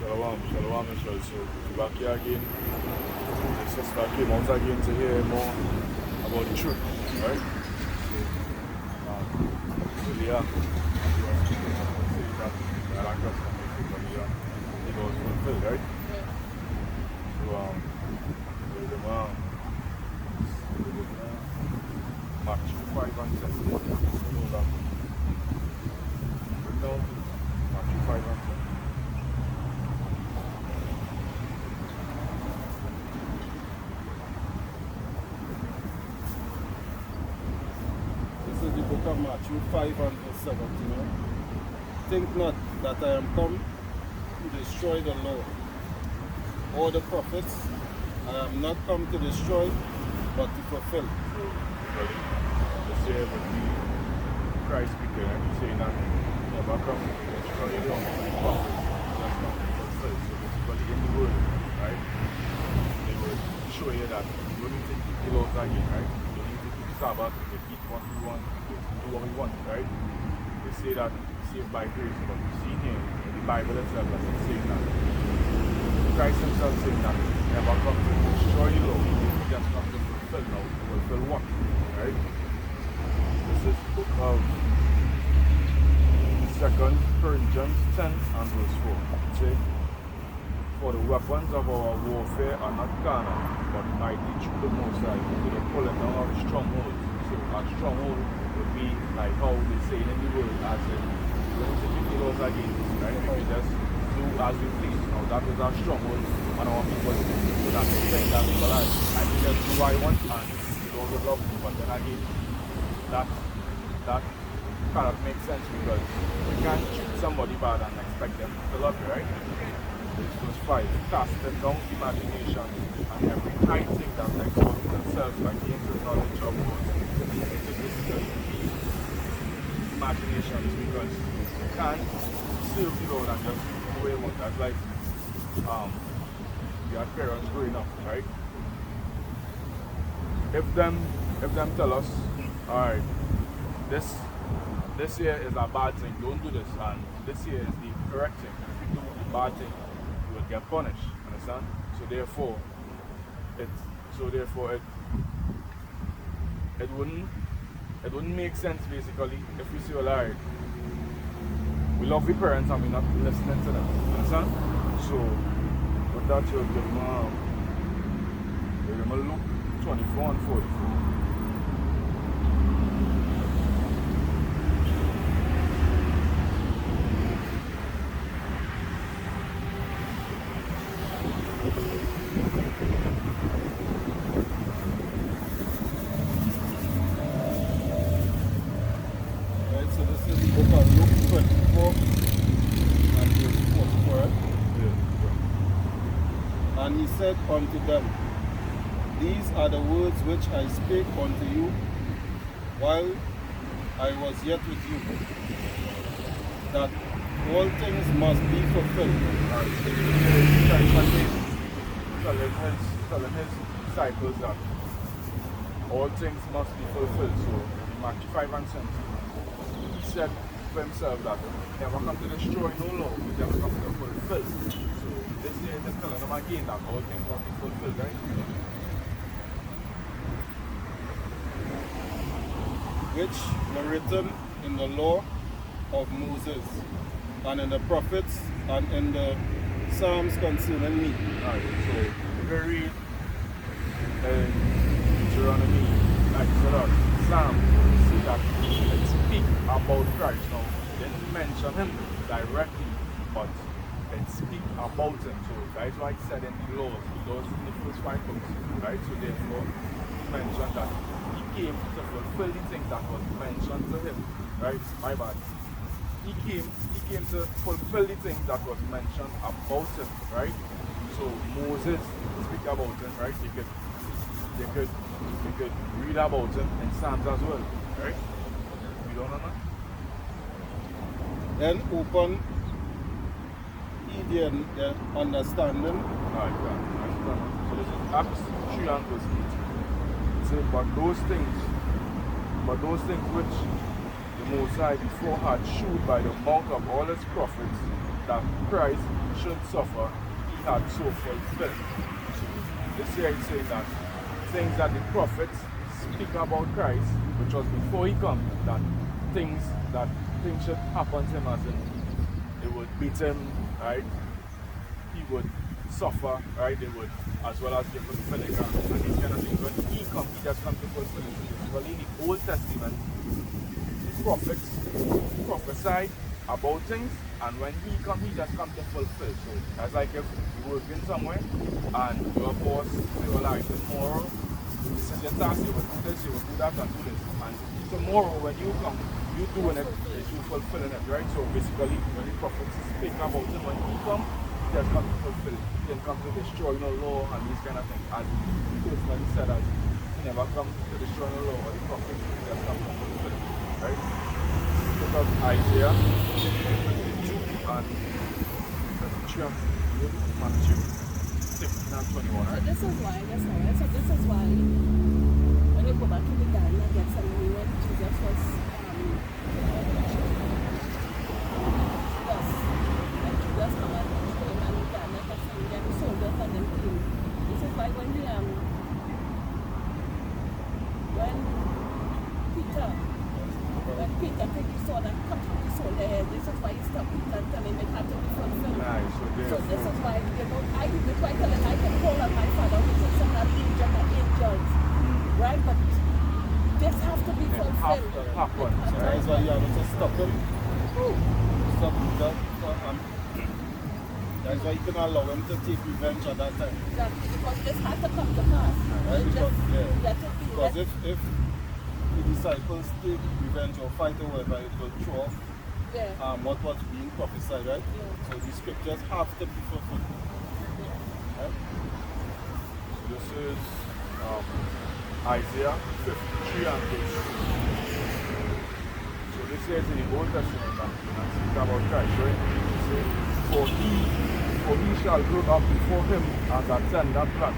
Shalom, Michelle. So, back here again. The sister came out again to hear more about the truth, right? So yeah, you are speaking and say that the Aracas and basically, it was fulfilled, right? So, Matthew 5 and 7. So, hold on. Bring down to Matthew 5 and 7. This is the book of Matthew 5 and verse 17. Think not that I am come to destroy the law or the prophets. I am not come to destroy, but to fulfill. This year would be Christ speaking, and he's saying that never come to destroy the law and the prophets. Just come to fulfill. So basically in the word, right? They would show you that you don't need to keep the laws again, right? You don't need to keep Sabbath, you can eat what you want, you can do what you want, right? They say that saved by grace, but you see here in the Bible itself that it's saying that Christ himself saying that he never come to destroy the law, he just come to fulfill now. Fulfill what? Right? This is the book of 2 Corinthians 10 and verse 4. It says, for the weapons of our warfare are not carnal, but mighty through the Most High, to the pulling down of strongholds. So a stronghold would be like how they say in the word, as in, you don't need to keep the laws again, right? We can just do as we please. Now that is our stronghold on our people. So that is saying that people are, I can just do what I want and the Lord will love me. But then again, that cannot make sense because you can't treat somebody bad and expect them to love you, right? This verse 5, casting down imagination and every high thing that exalts itself against the knowledge of God. So basically, imaginations, because you can't serve the Lord and just do what you want. That's like your parents growing up, right? If them tell us, alright, this here is a bad thing, don't do this, and this here is the correct thing. If you do the bad thing, you will get punished. Understand? So therefore it wouldn't make sense basically if we say, well, alright, we love the parents and we're not listening to them. Understand? So with that you'll give them a Luke 24 and 44. And he said unto them, these are the words which I spake unto you while I was yet with you, that all things must be fulfilled. Telling his disciples that all things must be fulfilled. So in Matthew 5 and 7, he said for himself that he never come to destroy no law, he just come to fulfill. So this year they're telling them again that all things must be fulfilled, right? Which were written in the law of Moses, and in the prophets, and in the Psalms concerning me. Alright, so if you read Deuteronomy, Exodus, Psalms, you see that it speaks about Christ. Now, it didn't mention him directly, but it speaks about him. So that's why it said in the laws in the first 5 books, right? So therefore, he mentioned that he came to fulfill the things that was mentioned to him, right? My bad. He came to fulfill the things that was mentioned about him, right? So Moses speak about him, right? You could read about him in Psalms as well, right? You don't know that? Then open the understanding. Alright, so this is Acts 3 and verse 8. It says, but those things which the Most High before had shewed by the mouth of all his prophets that Christ should suffer, he had so fulfilled. So this here is saying that things that the prophets speak about Christ, which was before he come, that things should happen to him, as in they would beat him, right? He would suffer, right? They would, as well as give him vinegar and these kind of things. When he come, he just come to fulfill it. Well, in the Old Testament, the prophets prophesied about things, and when he come, he just come to fulfill. So that's like if you're working somewhere and your boss say, well, like tomorrow, this is your task, you will do this, you will do that, and do this. And tomorrow when you come, you doing it, you fulfilling it, right? So basically, when the prophets speak about him, when he come, he just come to fulfill it. He didn't come to destroy the law and these kind of things. As he personally said, as he never come to destroy the law or the prophets, he just come to fulfill it, right? Look up Isaiah 52 and 23 and Matthew 16 and 21, right? So this is why, so this is why when you go back to the Garden of Gethsemane, when Jesus was when Judas come and betray him and the Garden of Gethsemane, and the soldiers and them came. This is why when Peter took the sword and cut off the soldier head, this is why he stopped Peter and tell him it had to be fulfilled. Nice. So this is why, I did quite tell him I can call on my Father, which is not angels, right? But this has to be fulfilled. Happen. So that's why you have to stop him. Stop that. That's why you can allow him to take revenge at that time. Exactly, because this has to come to pass. Right? Because If if the disciples take revenge or fight or whatever, it will throw off what was being prophesied, right? Yeah. So the scriptures have to be fulfilled. Right? So this is Isaiah 53 and verse 2. So this says in the Old Testament, and speak about Christ, right? It says, for he shall grow up before him as a tender plant,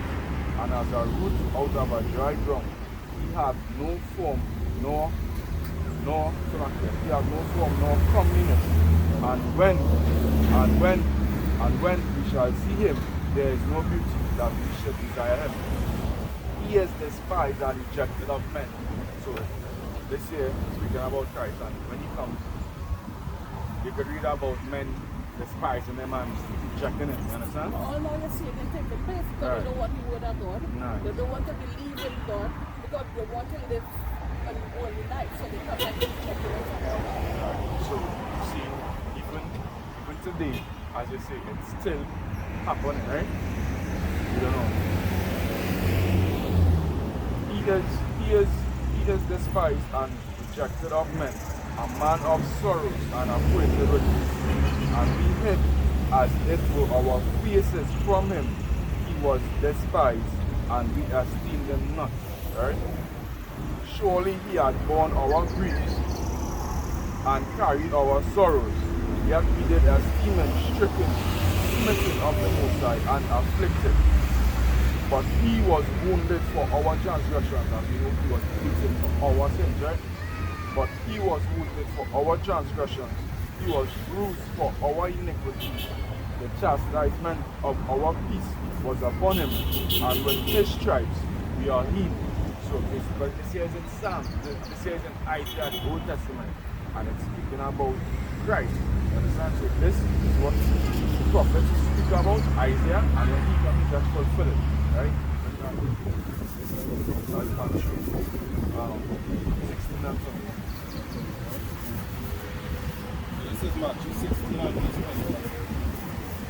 and as a root out of a dry ground. He hath no form nor comeliness. And when we shall see him, there is no beauty that we should desire him. He is despised and rejected of men. So this here speaking about Christ, and when he comes, you could read about men despising him and rejecting him. You understand? all now you're seeing them take the place because Right. they don't want the word of God. Nice. They don't want to believe in God because they want to live an holy life. So they come and check the word of God. So you see, even today, as you say, it's still happening, right? You don't know. He is despised and rejected of men, a man of sorrows and acquainted with grief. And we hid as it were our faces from him. He was despised, and we esteemed him not. Right? Surely he had borne our griefs and carried our sorrows. Yet we did esteem him stricken, smitten of the Most High, and afflicted. But he was wounded for our transgressions, and we know he was beaten for our sins, right? But he was wounded for our transgressions. He was bruised for our iniquities. The chastisement of our peace was upon him, and with his stripes we are healed. So basically this here is in Psalm, this here is in Isaiah, the Old Testament, and it's speaking about Christ. You understand? So this is what the prophets speak about, Isaiah, and when he comes, he just fulfill it. Right? 16 and 20. This is Matthew 16 and verse 21.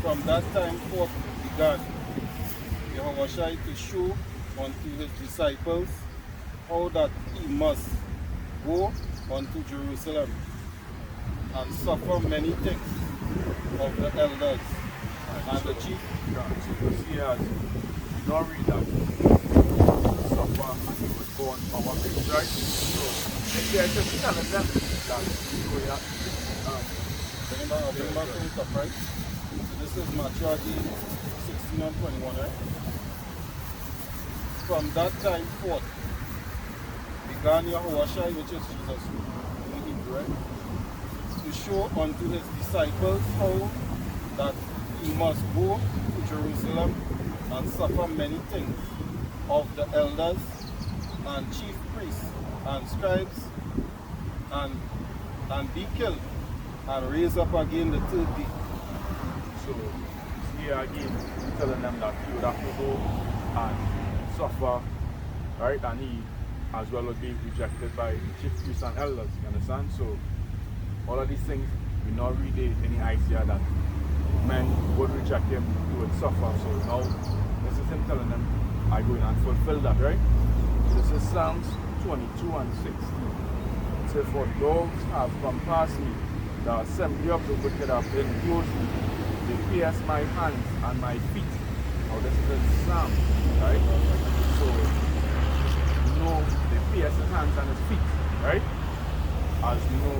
From that time forth began Yahushua to show unto his disciples how that he must go unto Jerusalem and suffer many things of the elders and the chief. So you see as we don't read that suffer and he was born our grace, right? So if they're just telling them that we are Bring back to the top, right? So this is Matthew 16 and 21, right? From that time forth began Yahushua, which is Jesus in Hebrew, right? To show unto his disciples how that he must go to Jerusalem and suffer many things of the elders and chief priests and scribes and be killed and raise up again the third day. So here again, telling them that he would have to go and suffer, right? And he as well would be rejected by chief priests and elders, you understand? So all of these things, we not really any idea that men would reject him, he would suffer. So now this is him telling them, I go in and fulfill that, right? This is Psalms 22 and 16. It says, for dogs have compassed me, the assembly of the wicked have enclosed me. They pierce my hands and my feet. Now this is in Psalm, right? So, you know, they pierce his hands and his feet, right? As you know,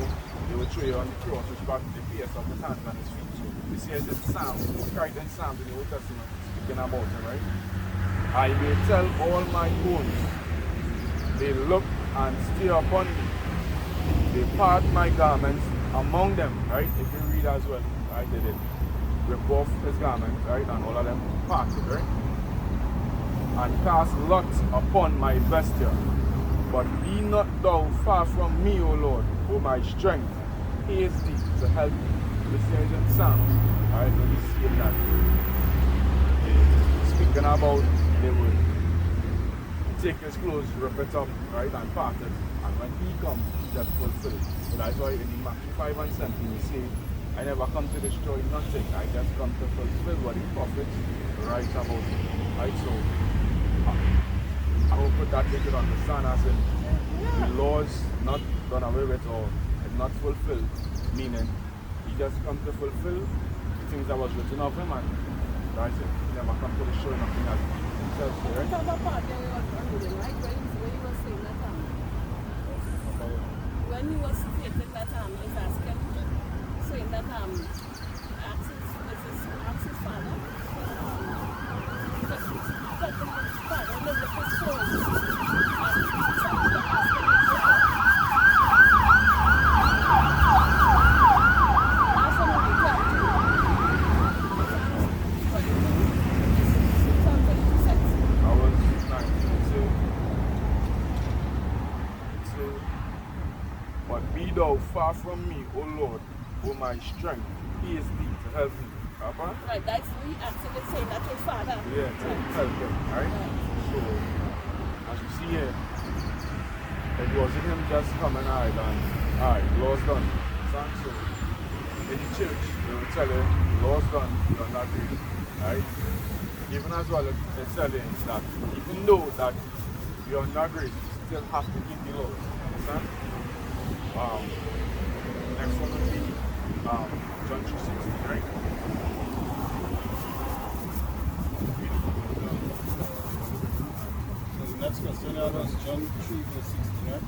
they will show you on the cross, which got the pierce of his hands and his feet. So this here is in Psalms, it's right in Psalms in the Old Testament, speaking about it, right? I may tell all my bones, they look and stare upon me. They part my garments among them, right? If you read as well, right? They did rip off his garments, right? And all of them parted, right? And cast lots upon my vesture. But be not thou far from me, O Lord, O my strength. Haste thee to help me. This is in Psalms, right? So we see that. Speaking about, they would take his clothes, rip it up, right? And part it. And when he comes, he just fulfills. So that's why in Matthew 5 and 17 he say, I never come to destroy nothing. I just come to fulfill what the prophets write about me. Right? So I hope that they could understand as in the laws not done away with or not fulfilled, meaning he just come to fulfill the things that was written of him, and that's it. He never come to destroy nothing as himself. Right? Talk about part there was reading, right? When he was saying that when he was stating that he's asking, saying that ask his father, that the father lived with his soul, and something to ask him ask him when he talked to I was 19. But be thou far from me, O Lord, O my strength. He is thee to help me. Papa? right, that's we actually saying that his father. Yeah, to help him. Alright? So, as you see here, it wasn't him just coming alright, law's done. So, in the church, they will tell you, law's done, you're not ready. Alright? Even as well, it's telling that even though that you're not great, you still have to keep the laws. Understand? Next one will be John 3:16, right? So the next question was John 3 verse 16, right?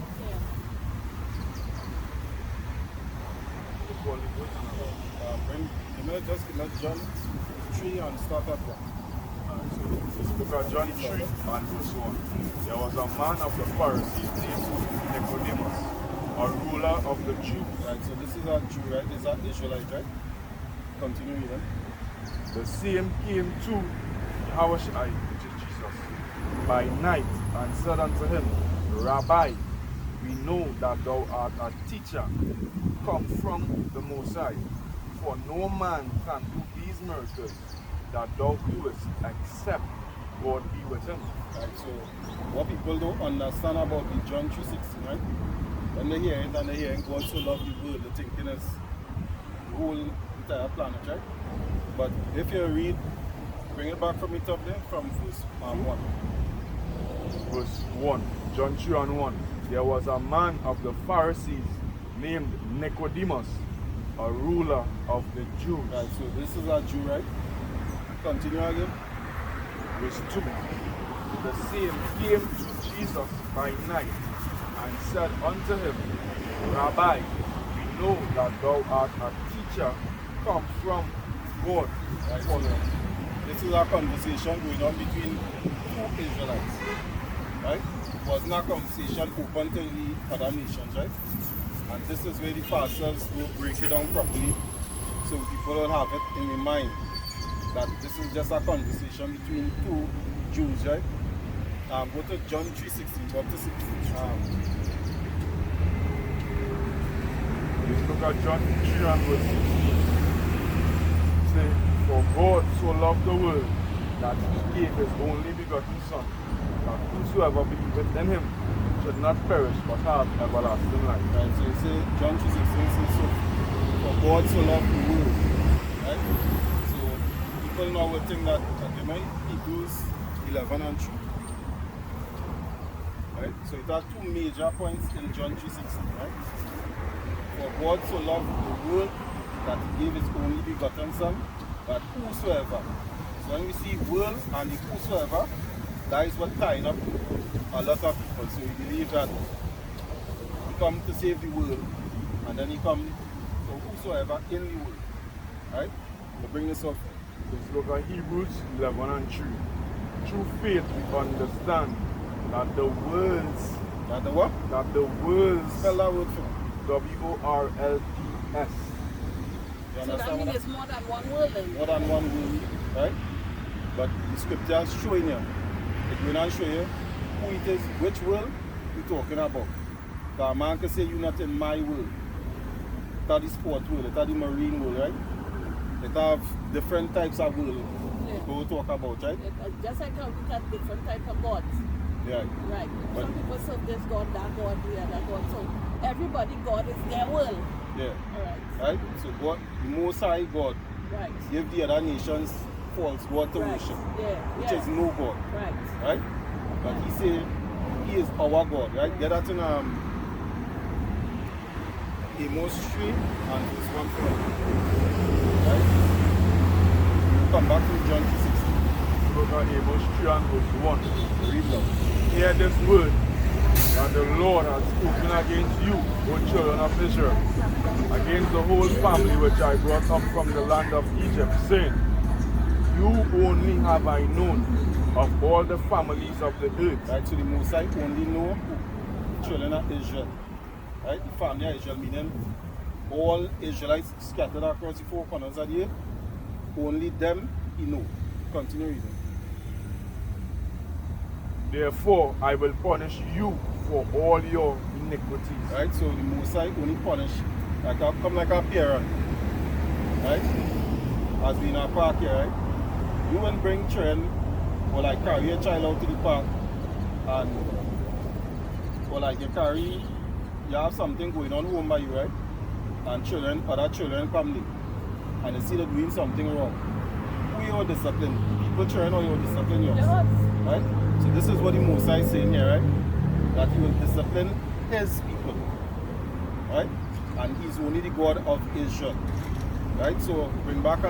Just let John 3 and start at 1. So this book of John 3 and verse 1. There was a man of the Pharisees named Nicodemus, a ruler of the Jews. Right, so this is a Jew, right? This is an Israelite, right? Continue reading. The same came to Yahushua, which is Jesus, by night and said unto him, Rabbi, we know that thou art a teacher come from the Most High, for no man can do these miracles that thou doest except God be with him. Right, so what people don't understand about the John 3:16, right? When they hear it and they hear God so love the world, they're thinking it's the whole entire planet, right? But if you read, bring it back from the top there, from verse 1. Verse 1, John 3 and 1. There was a man of the Pharisees named Nicodemus, a ruler of the Jews. Right, so this is a Jew, right? Continue again. Verse 2. The same came to Jesus by night and said unto him, Rabbi, we know that thou art a teacher come from God. Right, so this is a conversation going on between two Israelites, right? It wasn't a conversation open to the other nations, right? And this is where the pastors will break it down properly So people don't have it in their mind that this is just a conversation between two Jews, right? Go to John 3:16, up to 16. Let's look at John 3 and verse 16. Say, for God so loved the world that he gave his only begotten Son, that whosoever believeth in him should not perish but have everlasting life. Right, so you say, John 3:16 says, so, for God so loved the world, right? So, people now will think that, Hebrews 11 and 3. Right? So it has two major points in John 3:16, right? For God so loved the world that he gave his only begotten Son, that whosoever. So when we see world and the whosoever, that is what tied up a lot of people. So we believe that he come to save the world, and then he come to whosoever in the world. Right? To bring this up. Let's look at Hebrews 11 and 3. Through faith we understand that the worlds, That the what? that the worlds, Spell that word for me. WORLDS, You So that understand means what it's more than one world then. more than one world, right? But the scripture is showing you. It will not show you who it is, which world you're talking about. Because a man can say you're not in my world. It's the sport world, it's the marine world, right? It have different types of world Yeah. people talk about, right? Just like how we have different type of gods. Yeah. Right. But- Some people serve this God, that God, the other God. So everybody God is their world. Yeah. Alright. Right? So God, the Most High God, Right. give the other nations false God to Right. worship, Yeah. which yeah. is no God. Right. Right? But he said he is our God, right? Get that in Amos 3 and verse 1 for right? Come back to John 3:16. look at Amos 3 and verse 1. Read now. Hear this word that the Lord has spoken against you, O children of Israel, against the whole family which I brought up from the land of Egypt, saying, you only have I known of all the families of the earth. Right? So the Most High only know the children of Israel. Right? The family of Israel, meaning all Israelites scattered across the four corners of the earth. Only them he know. Continue reading. Therefore I will punish you for all your iniquities. Right? So the Most High only punish, like come like a parent. Right? As we in our park here, right? You will bring children or like carry a child out to the park and or like you have something going on home by you, right? And other children come in and they see they're doing something wrong. Who you discipline? People children or you discipline yours? Yes. Right? So this is what the Most High is saying here, right? That he will discipline his people. Right? And he's only the God of Israel. Right? So bring back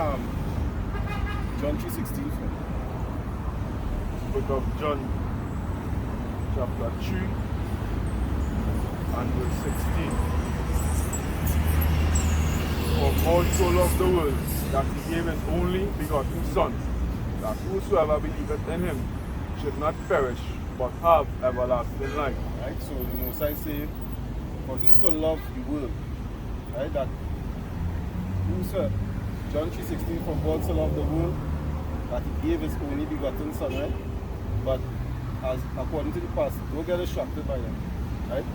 John 3:16 for me. Book of John, chapter 3 and verse 16. For God so loved the world that he gave his only begotten Son, that whosoever believeth in him should not perish, but have everlasting life. Right? So the Most High say, for he so loved the world. Right? That whosoever, John 3:16, for God so loved the world that he gave his only begotten Son, right? But as according to the past, don't get distracted by them. Right?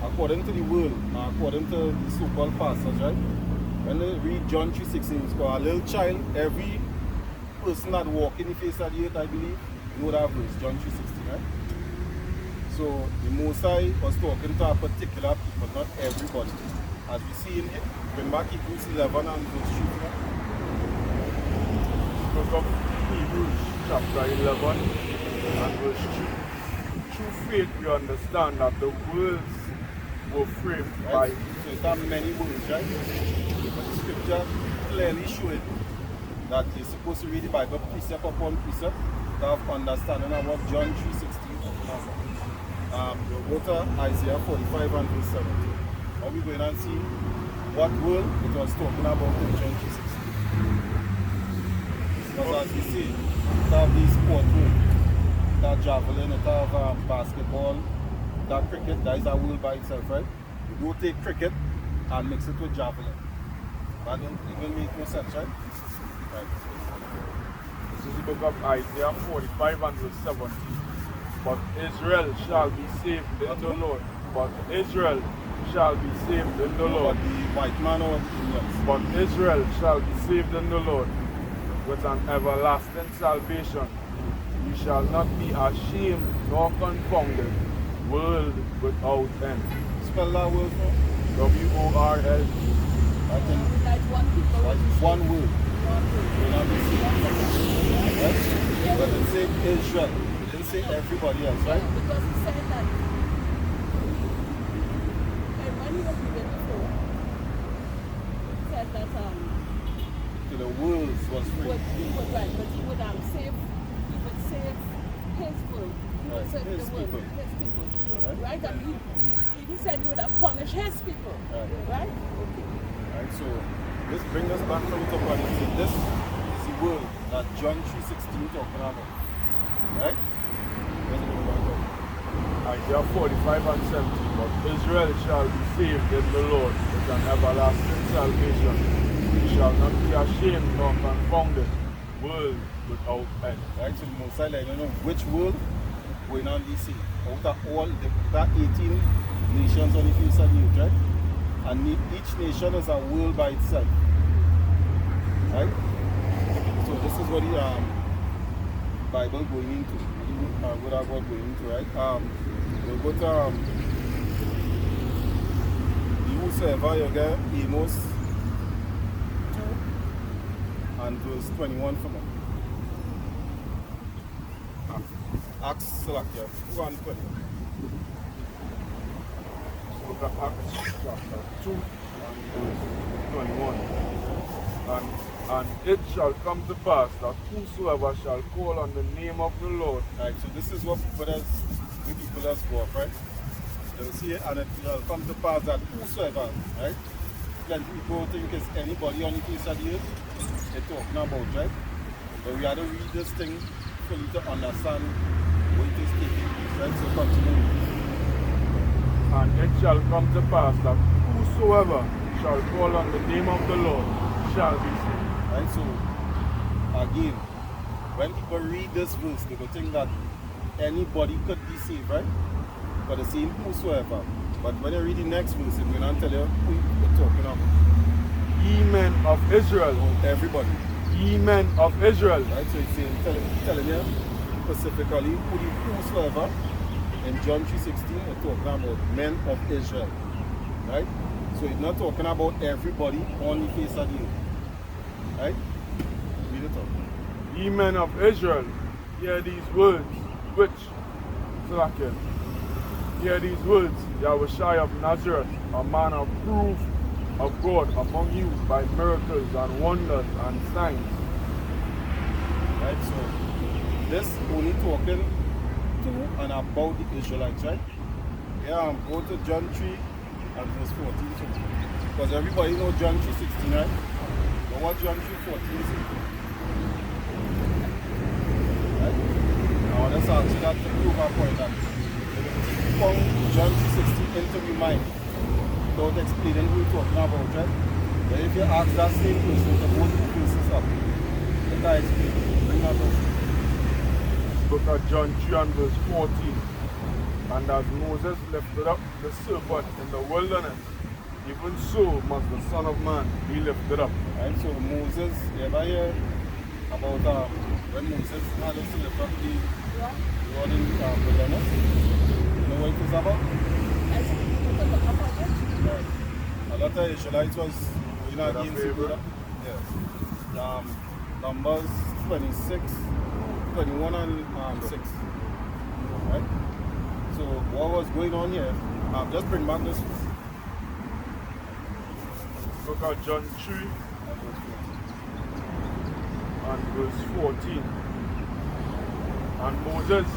According to the world, according to the so-called pastors, right? When they read John 3:16, it's for a little child, every person that walk in the face of the earth, I believe, know that verse, John 3:16, right? So the Most High was talking to a particular people, not everybody. As we see in it, bring back Hebrews 11 and verse 3. Book of Hebrews, chapter 11 and verse 2. Through faith we understand that the worlds were framed by Right? So it's not many words, right? But the scripture clearly shows that you're supposed to read the Bible precept upon precept to have understanding of what John 3:16 talking about. Go to Isaiah 45 and verse 17. Now we're going and see what world it was talking about in John 3:16. Because as we see, it have these sport world, it have javelin, it have basketball, it have cricket, that is a world by itself, right? You go take cricket and mix it with javelin. That don't even make no sense, right? Right. This is the book of Isaiah 45 and verse 17. But Israel shall be saved in the Lord. But Israel shall be saved in the Lord. But the white man or the Indians. But Israel shall be saved in the Lord with an everlasting salvation. You shall not be ashamed nor confounded, world without end. Spell that word for me. W-O-R-L. I think Like one people. like one word. One Will not be saved. word. Right? But it said Israel. It didn't say everybody else, right? Because he said that. And when he was reading before, he said that To the world was free. he would right, but he would save his world. He would Right, save his the world, people. his people. Right. Right? And he said he would have punished his people. Right. Right? Okay. Right, so this brings us back from the top and so this is the word that John 3:16 talking about. Right? Let's go back up. Isaiah 45 and 17. But Israel shall be saved in the Lord with an everlasting salvation. You shall not be ashamed nor confounded, world without end. Right, so the Most I don't know which world we not be saved. Out of all the 18 nations on the face of the earth, right? And each nation is a world by itself. Right? So this is what the Bible going into. What I was going into, right? We'll go to whosoever you get Amos 2 and verse 21 from it. Acts select, yeah. 2 and 20. Book of Acts chapter 2 and verse 21. And it shall come to pass that whosoever shall call on the name of the Lord. Right, so this is what people has go up, right? They'll see it and it shall come to pass that whosoever, right? Then people think it's anybody on the face of the earth they're talking about, right? But we have to read this thing for you to understand what it is taking place, right? So continue. And it shall come to pass that whosoever shall call on the name of the Lord shall be saved. Right, so again, when people read this verse, they will think that anybody could be saved, right? But the same whosoever. But when you read the next verse, it will not tell you who you're talking about. Ye men of Israel, About everybody. ye men of Israel. Right, so it's saying, telling you specifically who the whosoever in John 3:16 it's talking about men of Israel. Right? So it's not talking about everybody on the face of the earth. Right? Read it up. Ye men of Israel, hear these words, which, Salakia, hear these words, Yahushua of Nazareth, a man approved of God among you by miracles and wonders and signs. Right, so this only talking to and about the Israelites, right? Yeah, go to John 3 and verse 14 too. Because everybody know John 3:16, right? But what John 3:14 says? Right? Now let's ask you that to prove our point that from John 3:16 into your mind without explaining who you're talking about, right? But if you ask that same person to hold the faces up, let I explain. Bring that up. Book of John 3 and verse 14. And as Moses lifted up the serpent in the wilderness, even so must the Son of Man be lifted up. Right, so Moses, you ever hear about when Moses had to lift up the rod in the wilderness? You know what it is about? Right. A lot of Israelites was against the border. Yes. Numbers 26, 21 and 6. Right? So what was going on here? Just bring back this Book of John 3 and verse 14. And Moses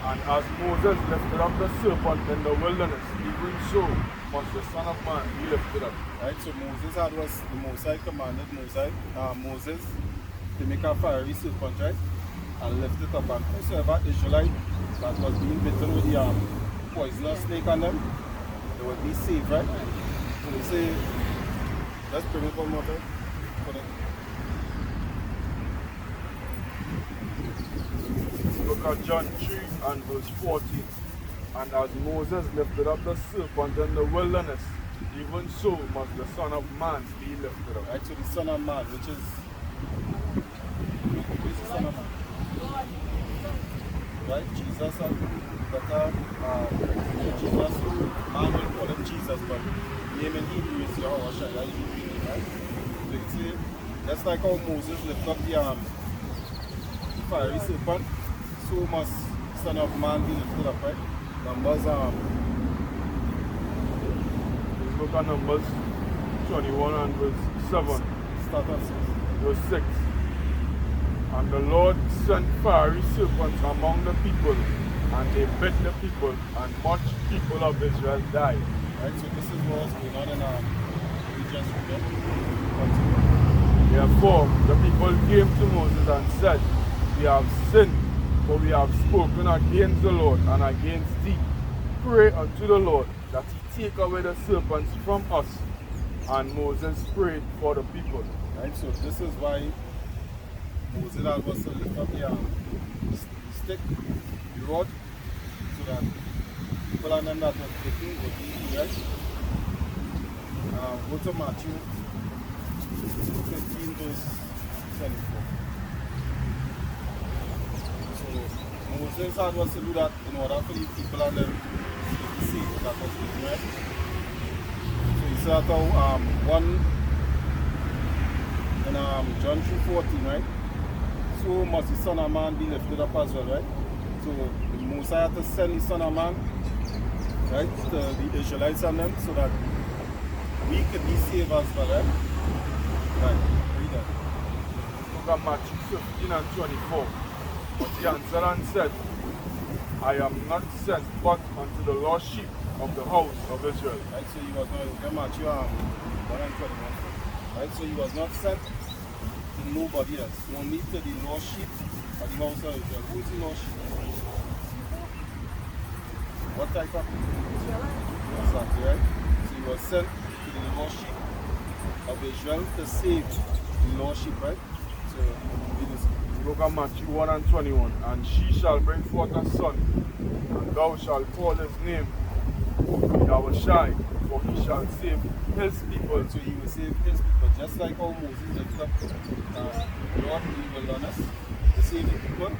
and as Moses lifted up the serpent in the wilderness, even so must the Son of Man be lifted up. Right, so Moses had was the Mosai commanded Moses to make a fiery serpent, right? And lift it up, and whosoever Israelite that was being bitten with the poisonous snake on them, they would be saved, right? You see, let's bring it one more time. Put it. Look at John 3 and verse 14. And as Moses lifted up the serpent in the wilderness, even so must the Son of Man be lifted up. Right, so the Son of Man, which is the Son of Man. Right, Jesus, Jesus, man will call him Jesus, but name in Hebrew is Yahweh Shai, right? So you see, that's like how Moses lifted up the fiery serpent, so must Son of Man be lifted up, right? Numbers, Let's look at Numbers 21 and verse 7. start at 6. Verse 6. And the Lord sent fiery serpents among the people, and they bit the people, and much people of Israel died. Right, so this is what's going on in we just read. Therefore, the people came to Moses and said, We have sinned, for we have spoken against the Lord and against thee. Pray unto the Lord that he take away the serpents from us. And Moses prayed for the people. Right, so this is why Moses was to lift up the stick, the rod, so that people and them that were taking would be right. Go to Matthew 15 verse 24. So Moses had was to do that in order for the people and them to see that was being right. So he said how one in John 3:14, right? So must the Son of Man be lifted up as well, right? So the Messiah had to send the Son of Man, right, to the Israelites and them, so that we could be saved as well, right? Right, read that. Look at Matthew 15 and 24. But he answered and said, I am not sent but unto the lost sheep of the house of Israel. Right, so he was not, Matthew 1 and 21. Right, so he was not sent to nobody else, only to the lost sheep of the house of Israel. Who is the lost sheep? What type of people? Exactly, right? So he was sent to the lost sheep of Israel to save the lost sheep, right? So it is. Look at Matthew 1 and 21. And she shall bring forth a son, and thou shalt call his name Yahweh Shai, for he shall save his people. So he will save his people, just like how Moses lifted up Lord in the wilderness to save the people.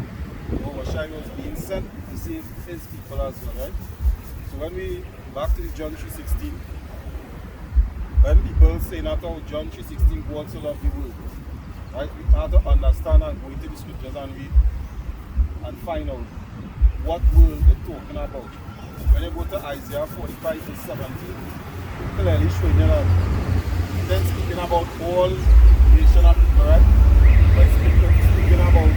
Yahweh Shai was being sent to save his people as well, right? So when we back to the John 3:16, when people say not how John 3:16 God so loved the world, right? We have to understand and go into the scriptures and read and find out what world they're talking about. When you go to Isaiah 45 to 17, clearly showing you that then speaking about all nation of people, right? But speaking about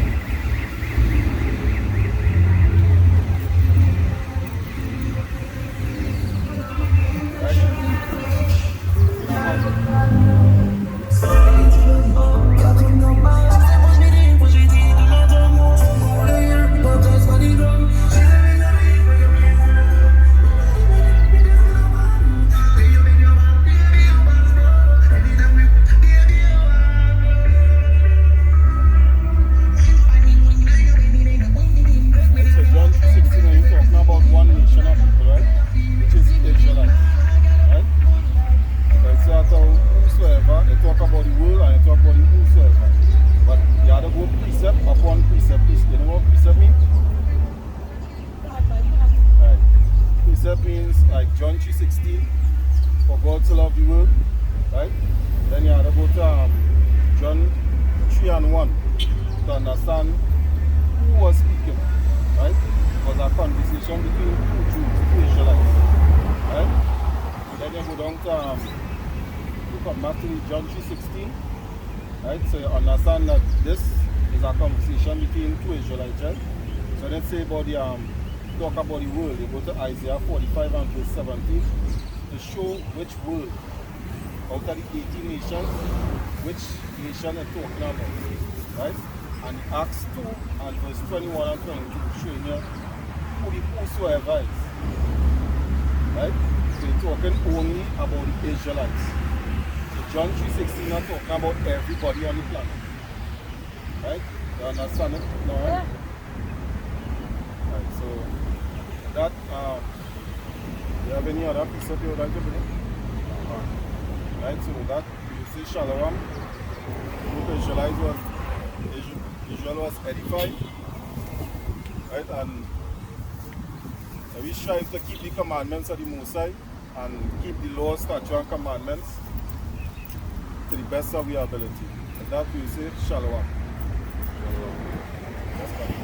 means like John 3:16, for God to love the world, right? Then you have to go to John 3 and 1 to understand who was speaking, right? It was a conversation between two Jews, two Israelites, right? So then you go down to you come back to John 3:16, right? So you understand that this is a conversation between two Israelites, right? So let's say about the talk about the world, you go to Isaiah 45 and verse 17 to show which world out of the 18 nations, which nation they're talking about, right? And Acts 2 and verse 21 and 22 showing you who the whosoever is, right? they're talking only about the Israelites. So John 3:16 are talking about everybody on the planet. Right? You understand it? No, right? Yeah. Right, so that you have any other piece of you would like to bring? Right, so that you see Shalom, group Israelites was Israel was edified. Right, and we strive to keep the commandments of the Most High and keep the law, statute, and commandments to the best of our ability. And that we say Shalom. That's fine.